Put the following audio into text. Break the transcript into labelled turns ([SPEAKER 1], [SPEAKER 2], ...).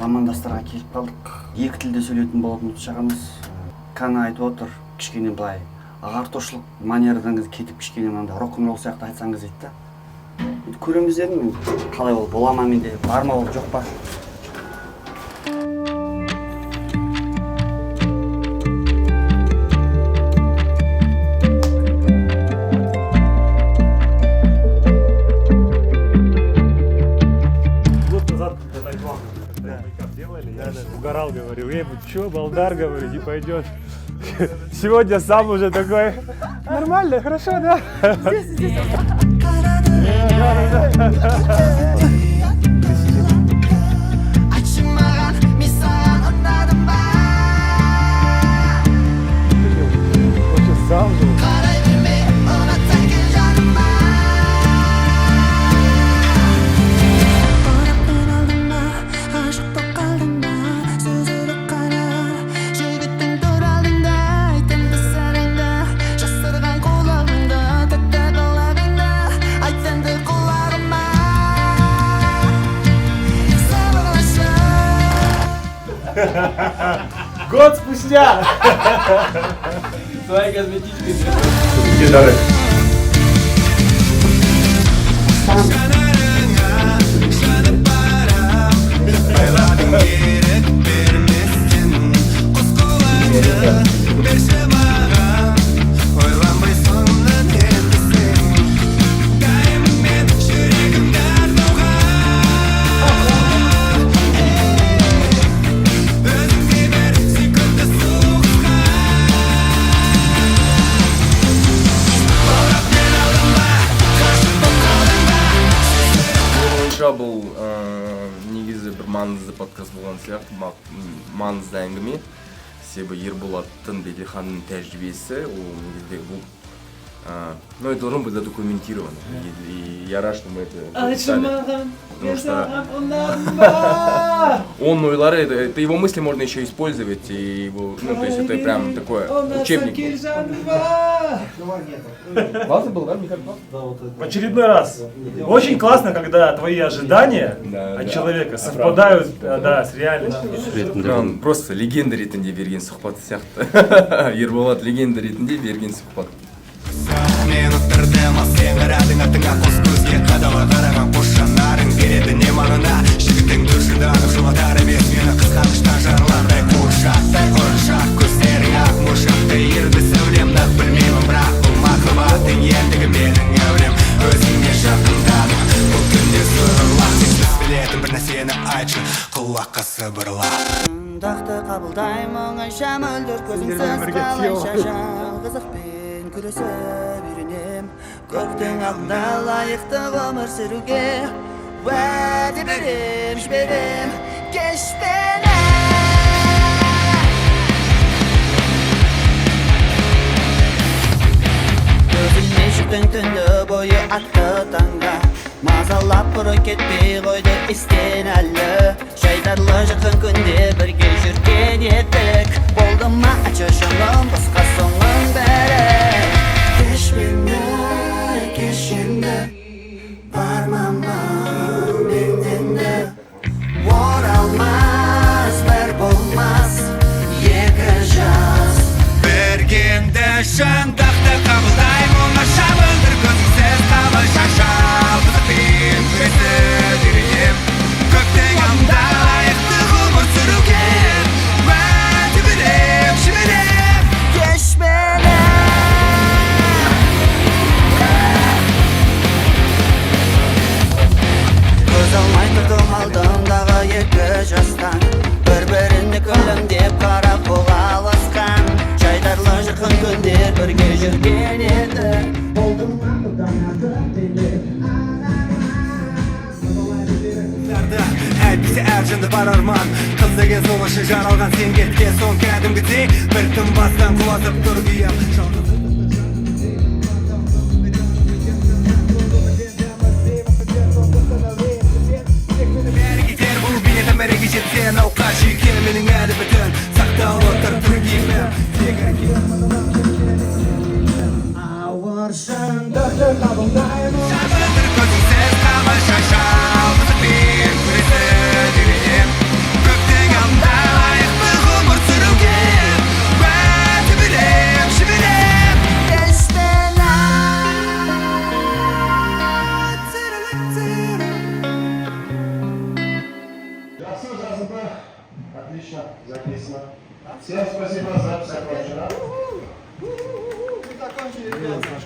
[SPEAKER 1] замандастарға келіп қалдық. Екі тілде сөйлейтін болатын шағамыз. Кана айтып отыр, кішкене былай ағартушылық манерадан кетіп кішкене мынандай рок-н-ролл сияқты айтсаңыз дейді да. Көреміз дедім, қалай ол бола ма менде, бар ма ол жоқ па?
[SPEAKER 2] Угорал, говорю, чё, Балдар, говорю, не пойдет. Сегодня сам уже такой, нормально, хорошо, да? Здесь. Сам же. Год спустя!
[SPEAKER 3] Своей косметичкой.
[SPEAKER 2] Гитары.
[SPEAKER 3] Бұл негізі бір маңызды подкаст болған сияқты, маңызды әңгіме. Себебі Ерболаттың Беделханның тәжірибесі, ол негізде бұл, но это должно быть задокументировано. И я рад, что мы это представили. Потому что он ойлары, это его мысли можно еще использовать, и его, ну, то есть это прям такой учебник. Классно был, да, Михаил?
[SPEAKER 2] В очередной раз. Очень классно, когда твои ожидания от человека совпадают с реальностью.
[SPEAKER 3] Просто легенда ретінде берген сұхбат сияқты. Ерболат легенда ретінде берген сұхбат.
[SPEAKER 4] Мен ұттырдым, ал сен қарадың атыңа қос көзге қадала қараған қос жанарың береді не мағына. Жігіттің дүршіді анық жұлатар емес мені қызғаныштан жарылардай қуыршақтай ұршақ көздерің ақ мұршақтай ерді сәулем нақ білмеймін бірақ бұл махаббаттың ендігі менің әурем өзіңе жақындадым бұл күнде сұрырлақ сенсіз білетін бір нәрсені айтшы құлаққа сыбырлап
[SPEAKER 5] Дақты қабылдаймын айша мөлдір көзіңсіз қалайша жалғыздықпен күресіп үйренем көктің алдында лайықты ғұмыр сүруге уәде берем жіберем кеш мені көзіме жүктің түнді бойы атты таңда мазалап бұрын кетпей қойды естен әлі жайдарлы жақын күнде бірге жүрген едік болды ма ачы жаным басқа соңың бәрі кеш енді бармама менденді оралмас бір болмас екі жас
[SPEAKER 4] бергенді шындықты қабылдаймын оңаша мөлдір көзіңсіз қалайша жалғыздықпен күресіп үйренем көктің алдында лайықты ғұмыр сүруге уәде берем жіберем
[SPEAKER 5] кеш мені көз алмай тұрдым алдымдағы екі жастан бір-біріне күлімдеп қарап қол алысқан жайдарлы жақын күндер бірге жүрген еді болдым
[SPEAKER 4] әйтпесе әр жынды бар арман қыз деген сол үшін жаралған сен кеткен соң кәдімгідей бір түн бастан құлатып тұр күйім бәрі кетер бұл бейнетім мәреге жетсе науқа жүйке менің әлі бүтін сақталып отыр түн киімім
[SPEAKER 5] ауыр шындықты қабылдаймын
[SPEAKER 4] көзіңсіз тамаша жалғыздықпен күресіп үйренем
[SPEAKER 6] Отлично, записано. Всем спасибо, запись окончена.